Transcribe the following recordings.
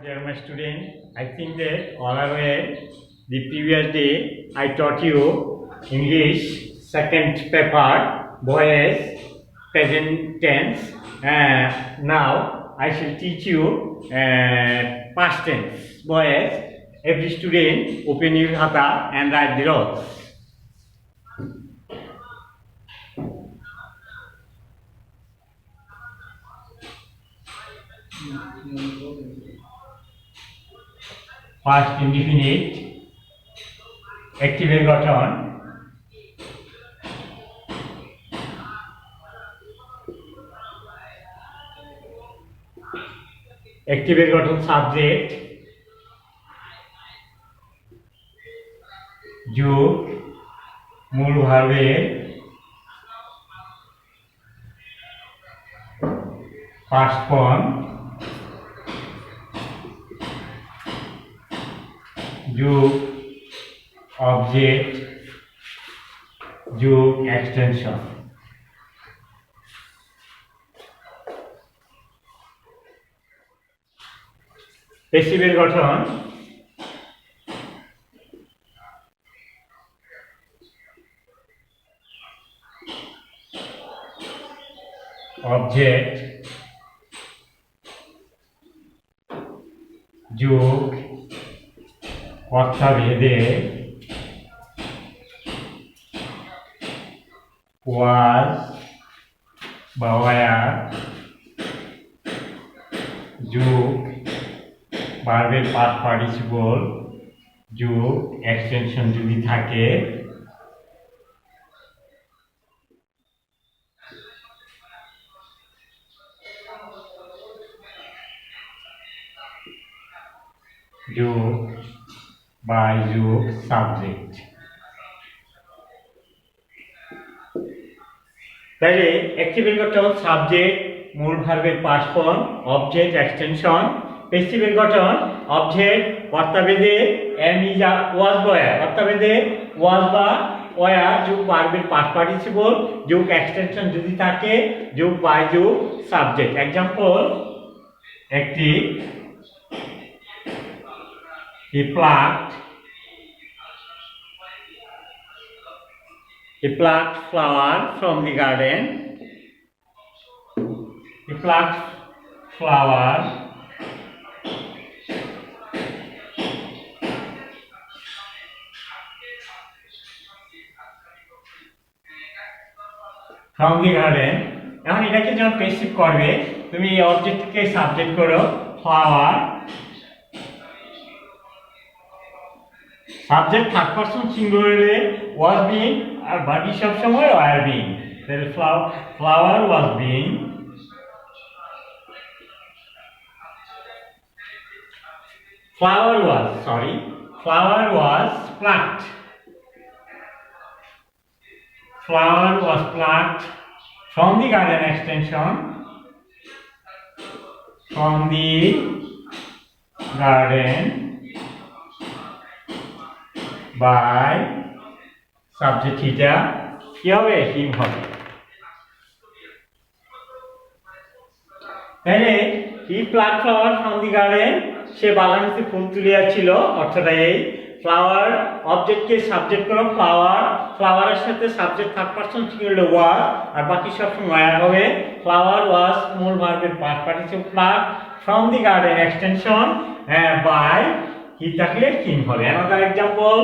Dear my student, I think that all are well. The previous day I taught you English second paper, voice, present tense. Now I shall teach you past tense, voice. Every student open your khata and write the rows. Past indefinite, active গঠন, active গঠন subject, যোগ মূল ভার্বের past form, যোগ object, যোগ extension. পেসিভের গঠন object, যোগ কর্তা ভেদে ওয়াজ বা ওয়ার, যোগ ভার্বের পাস্ট পার্টিসিপল, যোগ এক্সটেনশন যদি থাকে, যোগ বাই যোগ সাবজেক্ট। তাহলে অ্যাক্টিভের গঠন সাবজেক্ট, মূল ভার্বের পাস্ট ফর্ম, অবজেক্ট এক্সটেনশন। পেসিভের গঠন অবজেক্ট কর্তা ভেদে এম ইজ ওয়াজ বয়ার, কর্তা ভেদে ওয়াজ বা ওয়ার, যোগ ভার্বের পাস্ট পার্টিসিপল, যোগ এক্সটেনশন যদি থাকে, যোগ বাই যোগ সাবজেক্ট। এক্সাম্পল, একটি He plucked flower from the garden. He plucked flower from the garden. এখন এটাকে যখন পেসিভ করবে, তুমি এই অবজেক্টকে সাবজেক্ট করো ফ্লাওয়ার, সাবজেক্ট থার্ড পারসন সিঙ্গুলারে ওয়াজ বিং, আর বাকি সব সময় ওয়ার বিং। তাহলে flower was being, flower was plucked, flower was plucked from the garden extension, from the garden by subject থিটা, কি হবে? হিম হবে। তাহলে he pluck flower from the garden, সে বাগান থেকে ফুল তুলিয়াছিল, অর্থটা এই। ফ্লাওয়ার অবজেক্টকে সাবজেক্ট করো ফ্লাওয়ার, ফ্লাওয়ারের সাথে সাবজেক্ট থার্ড পারসন সিঙ্গুলার ওয়াজ, আর বাকি সব সময় হবে। ফ্লাওয়ার ওয়াজ মূল ভার্বের past participle pluck from the garden extension by he থাকলে হিম হবে। অ্যানাদার এক্সাম্পল,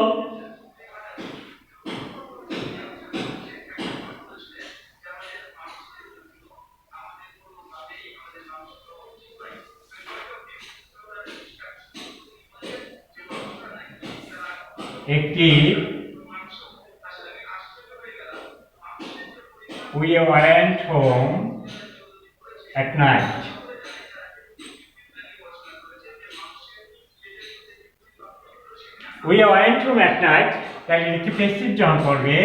একটি we went home at night. We went home at night, তাহলে একটি পেসিভ যখন করবে,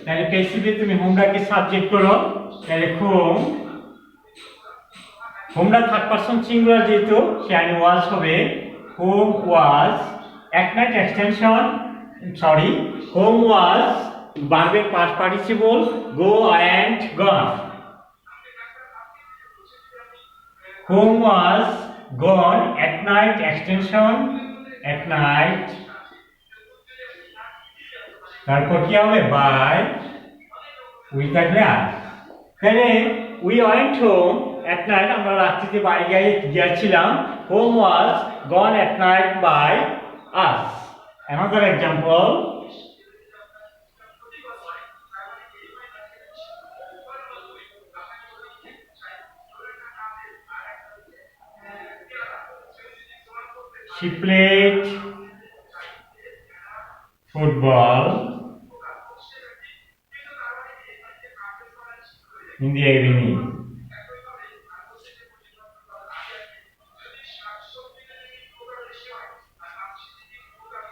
তাহলে পেসিভে তুমি হোমটাকে সাবজেক্ট করো, তাহলে হোমটা থার্ড পারসন সিঙ্গুলার যেহেতু সেখানে ওয়াজ হবে, whom was at night extension, home was verb past participle, go and gone. Home was gone at night extension at night তারপর কি হবে বাই উই থাকলে আর তাহলে we went home at night আমরা রাত্রিতে বাড়ি গিয়েছিলাম home was gone at night by us another example she played football in the evening.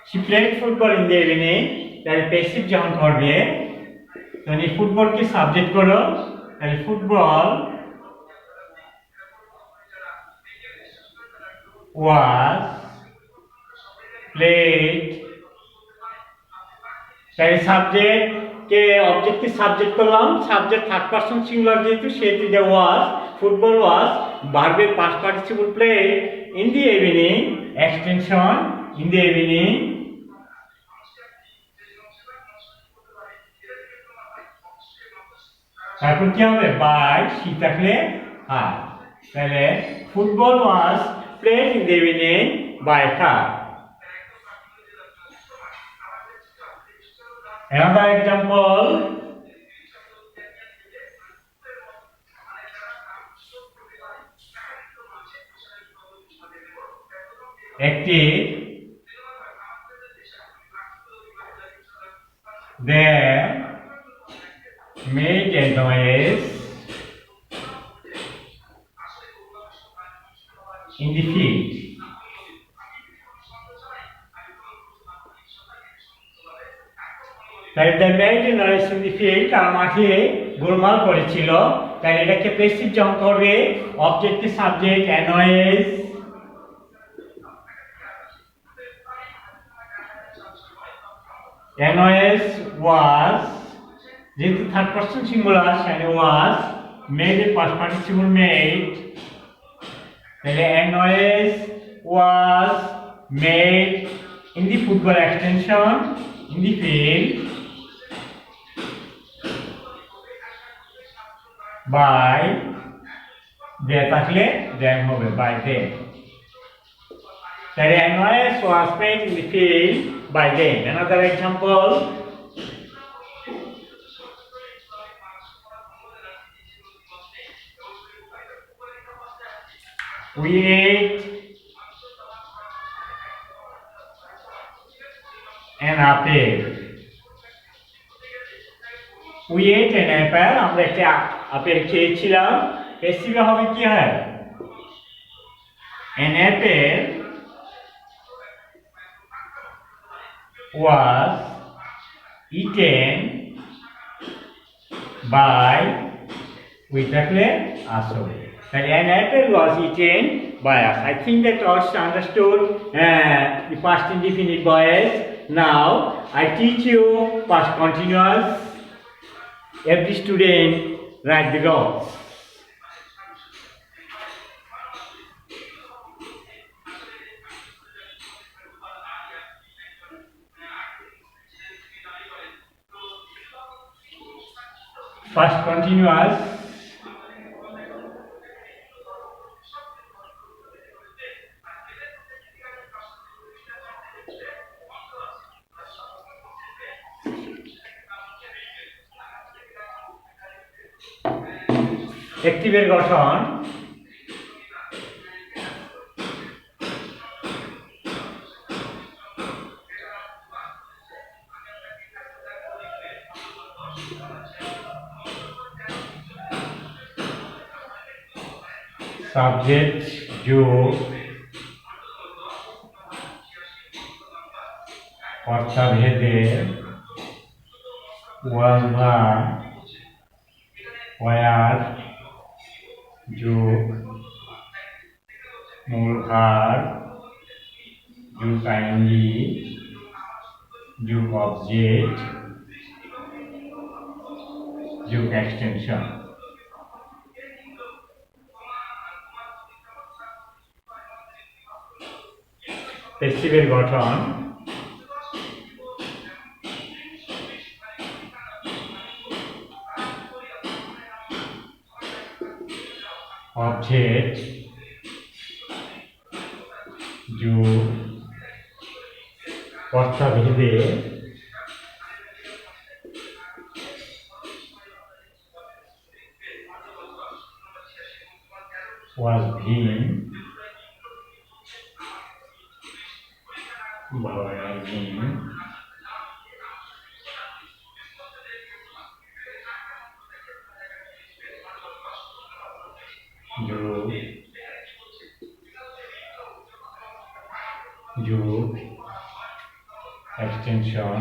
She played football in the evening. তাহলে প্যাসিভ যখন করবে তখন এই ফুটবলকে সাবজেক্ট করো তাহলে ফুটবল was played তাহলে সাবজেক্ট কে অবজেক্টকে সাবজেক্ট করলাম সাবজেক্ট থার্ড পারসন সিঙ্গুলার যেহেতু সেহেতু যে ওয়াজ ফুটবল ওয়াজ ভার্বের past participle played in the evening extension in the evening তারপর কি হবে বাই সি থাকলে হার তাহলে football was played in the evening by her Another example একটি they made a noise in the field তাই they made a noise in the field তারা মাঠে গোলমাল করেছিল তাই এটাকে প্যাসিভ যখন করবে objective subject a noise a noise was যেহেতু থার্ড পারসন সিঙ্গুলার সেখানে was made a past participle made তাহলে a noise was made in the football extension in the field by they থাকলে them হবে by them তাহলে a noise was made in the field by them another example we ate an apple we ate an apple আমরা একটা apple খেয়েছিলাম প্যাসিভে হবে কি হয় an apple was eaten by we থাকলে আসলে তাহলে an apple was eaten by us I think that also understood the past indefinite voice now I teach you past continuous every student write the roles past continuous অ্যাক্টিভের গঠন subject যোগ অর্থাভেদে ওয়াজ বা war যোগ মূল ভার যোগ আইএনজি যোগ object যোগ extension প্যাসিভের গঠন অবজেক্ট যোগ কর্তাভেদে was being যোগ এক্সটেনশন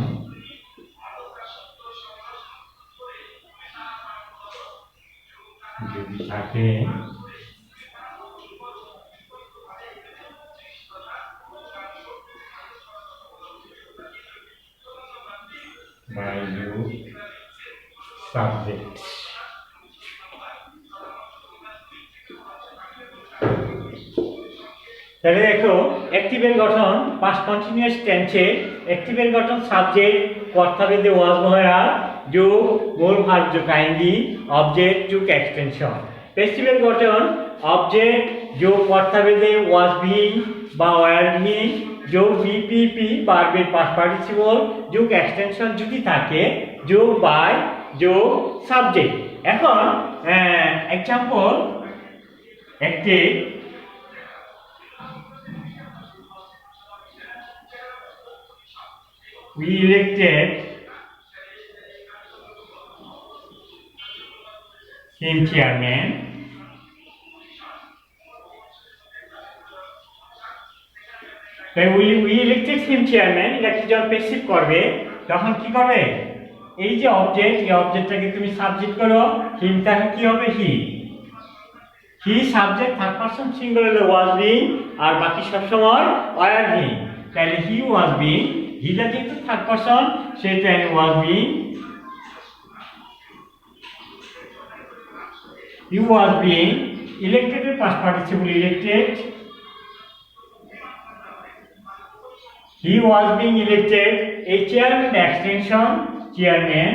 যদি থাকে by you subject তাহলে দেখো অ্যাক্টিভের গঠন পাস্ট কন্টিনিউয়াস টেন্সে অ্যাক্টিভের গঠন সাবজেক্ট কর্তাভেদে ওয়াজ বহার যোগ মূল ভার্ব যোগ কাইন্ডলি অবজেক্ট যোগ এক্সটেনশন প্যাসিভের গঠন অবজেক্ট যোগ কর্তাভেদে ওয়াজ বিং বা ওয়ার বিং যোগ বিপিপি ভার্বের পাস্ট পার্টিসিপল যোগ এক্সটেনশন যদি থাকে যোগ বাই যোগ সাবজেক্ট এখন এক্সাম্পল একটি we elected him chairman we elected him chairman এটা কি যখন প্যাসিভ করবে তখন কি করবে এই যে অবজেক্ট এই অবজেক্টটাকে তুমি সাবজেক্ট করো হিমটাকে কি হবে he subject third person singular হলে ওয়াজ বিং আর বাকি সব সময় ওয়্যার বিং তাহলে হি ওয়াজ বিং হিটা যেহেতু থার্ড পারসন সেটা was being he was being ইলেক্টেডের past participle elected he was being elected এই chairman extension chairman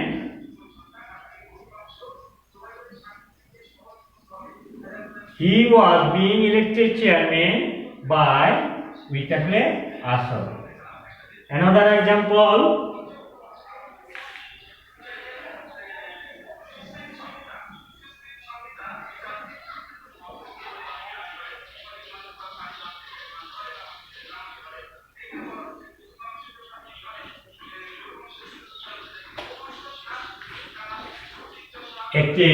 he was being elected chairman by Vitakle Asal. Another example একটি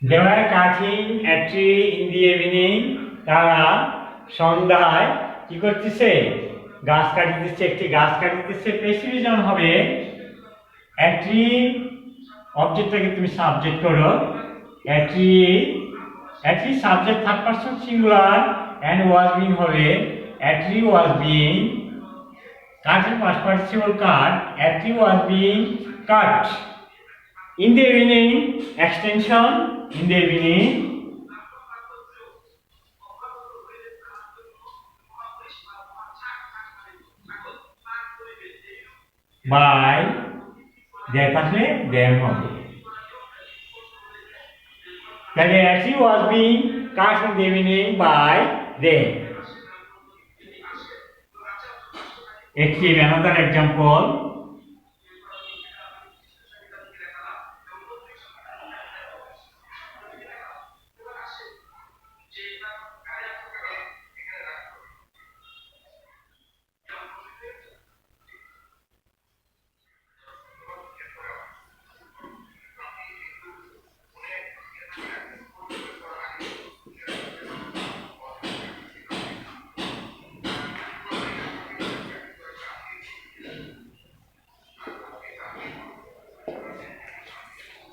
They were cutting a tree in the evening. তারা সন্ধ্যায় কি করতেছে গাছ কাটতেছে একটি গাছ কাটতেছে প্যাসিভ যখন হবে a tree অবজেক্টটাকে তুমি সাবজেক্ট করো a tree subject third person singular and was being হবে a tree was being কাটের past participle cut a tree was being cut in the evening extension in the evening by there থাকলে them হবে তাহলে actually was being cut in the evening by them another example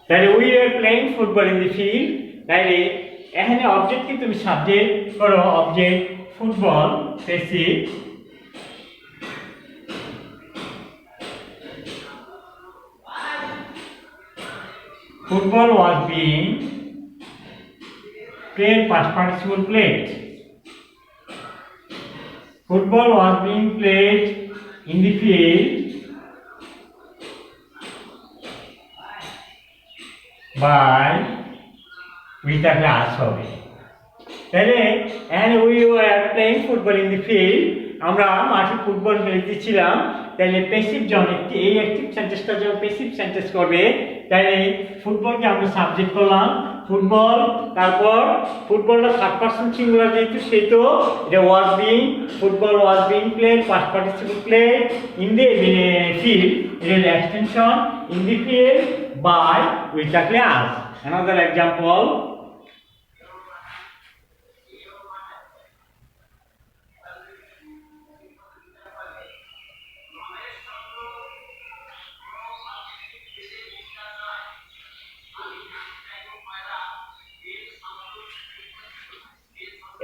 তাহলে we are playing football in the field, তাহলে এখানে object কি তুমি subject করো, object football passive, football was being played past participle played. Football was being played in the field by with a glass হবে। তাহলে and we were playing football in the field, আমরা মাঠে football খেলতেছিলাম। তাহলে passive যখন এই active সেন্টেন্সটা যখন passive sentence করবে, তাহলে ফুটবলকে আমরা সাবজেক্ট করলাম ফুটবল, তারপর ফুটবলটা থার্ড পারসন সিঙ্গুলার যেহেতু সেহেতু এটা was being, football was being played past participle played in the field, এর extension in the field by with a class. Another example,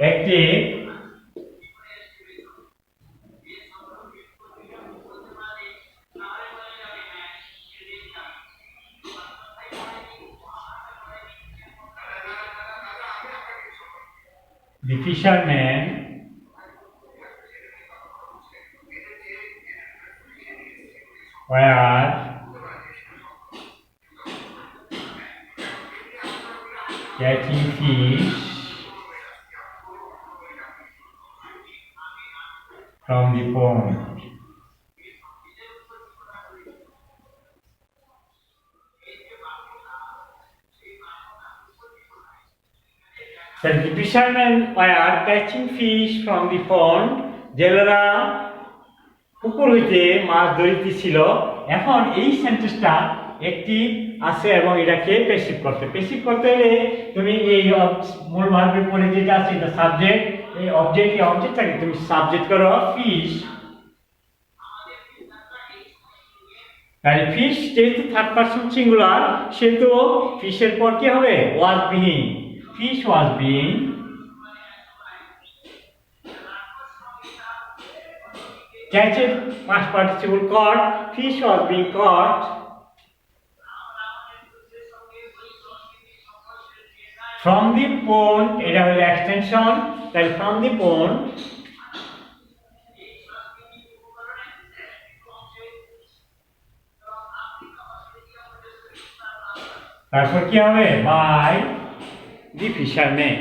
একটি the fisherman were catching fish from the pond. The fishermen were catching fish from the pond. জেলেরা পুকুর হইতে মাছ ধরিতেছিল। এখন এই সেন্টেন্সটা একটি আছে এবং এটাকে প্যাসিভ করতে হলে তুমি এই মূল ভার্বের পরে যেটা আছে এটা সাবজেক্ট, এই অবজেক্টটাকে তুমি সাবজেক্ট করো ফিশ। তাহলে ফিশ যেহেতু থার্ড পারসন সিঙ্গুলার সেহেতু ফিশের পর কি হবে, was being, fish was being catched past participle caught, fish was being caught. From the pond এটা হলো এক্সটেনশন, তাহলে ফ্রম দি পন্ড তারপর কি হবে, by the fisherman.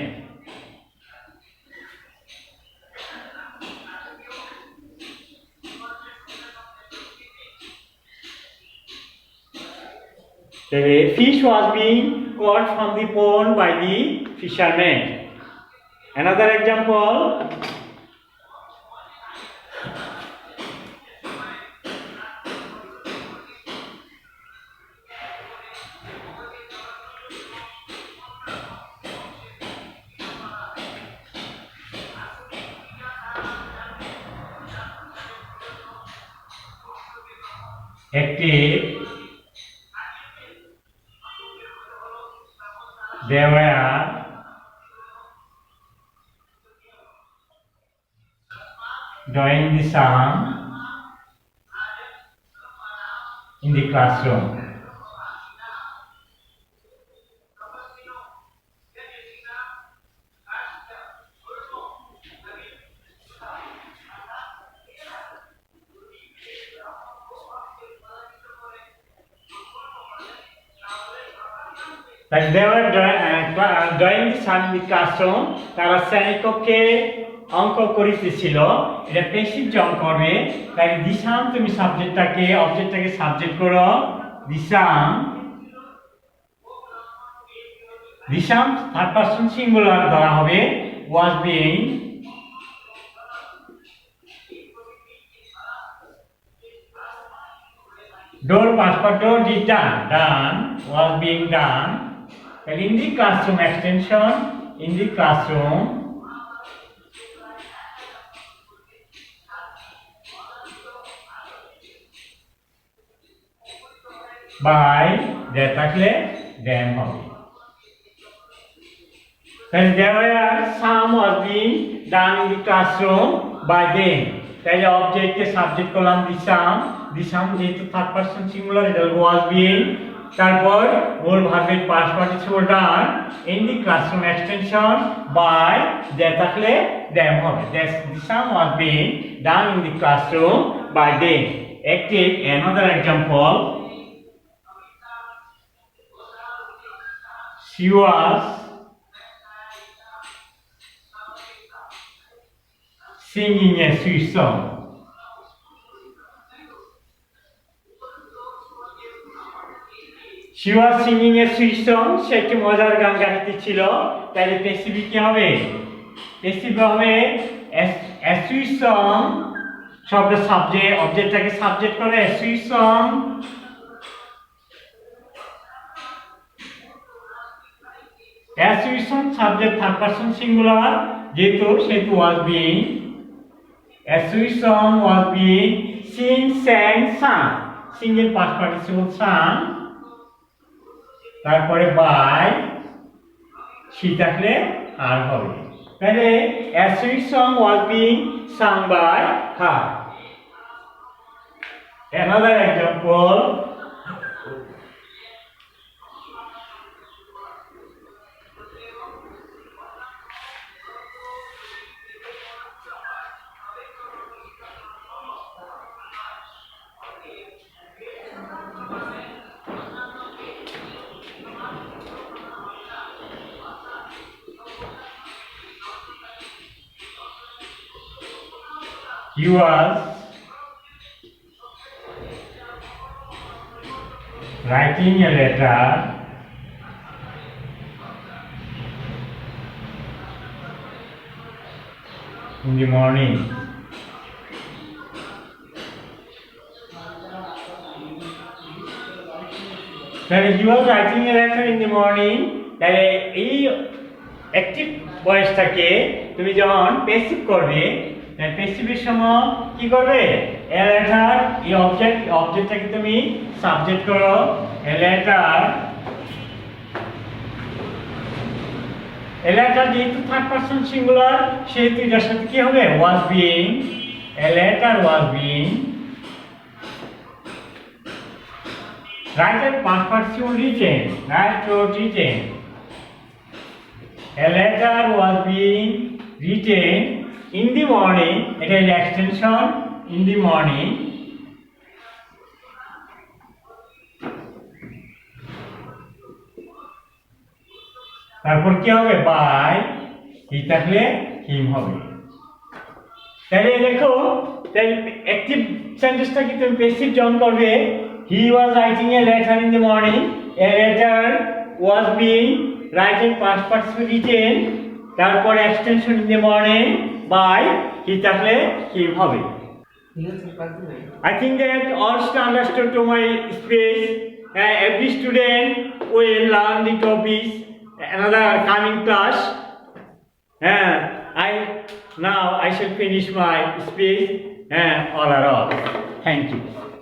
The fish was being caught from the pond by the fishermen. Another example, একটি they were doing the sum in the classroom. Like they were doing the sum in the classroom, তারা শ্রেণীকক্ষে অঙ্ক করিতেছিল। এটা passive যখন করবে, তাই দি সাম তুমি অবজেক্টটাকে সাবজেক্ট করো দি সাম থার্ড পারসন সিঙ্গুলার ধরা হবে, was being door passport door did done was being done, and in the classroom extension in the classroom by there থাকলে them হবে। Then there were some was being done in the classroom by them. তাহলে অবজেক্টকে subject করলাম দিসাম যেহেতু third person singular এটা was being, তারপর মূল ভার্বের past participle done in the classroom extension by দেয়া থাকলে them হবে। দিসাম was being done in the classroom by them. Active another example. She was singing a sweet song. She was singing a sweet song. সে একটি মজার গান গাইতেছিল। তাহলে passive কি হবে? Passive হবে a sweet song শব্দ সাবজেক্ট, অবজেক্টটাকে সাবজেক্ট করে a sweet song subject third person singular যেহেতু সেহেতু was being, a sweet song was being sing sang sung, sing এর পাস্ট পার্টিসিপল sung, তারপরে বাই সি থাকলে আর হবে। তাহলে a sweet song was being sung by her. Another example. He was writing a letter in the morning. তাহলে he was writing a letter in the morning. তাহলে এই active ভয়েসটাকে তুমি যখন passive করবে, প্যাসিভের সময় কি করবে? এ লেটার এই অবজেক্টটাকে তুমি সাবজেক্ট করো। এ লেটার যেহেতু থার্ড পারসন সিঙ্গুলার সেহেতু এটার সাথে কি হবে? was being, a letter was being, রাইটের past participle written, right wrote written, a letter was being written in the morning, এটা হলো এক্সটেনশন in the morning, তারপর কি হবে? বাই হি থাকলে হিম হবে। তাহলে দেখো, তাহলে অ্যাক্টিভ সেন্টেন্সটা কি তুমি প্যাসিভ যখন করবে, he was writing a letter in the morning, a letter was being written past participle written, তারপর extension in the morning by he থাকলে হিম হবে। I think that all students understood to my speech. Every student will learn the topics another coming class. Now I shall finish my speech. All are all. Thank you.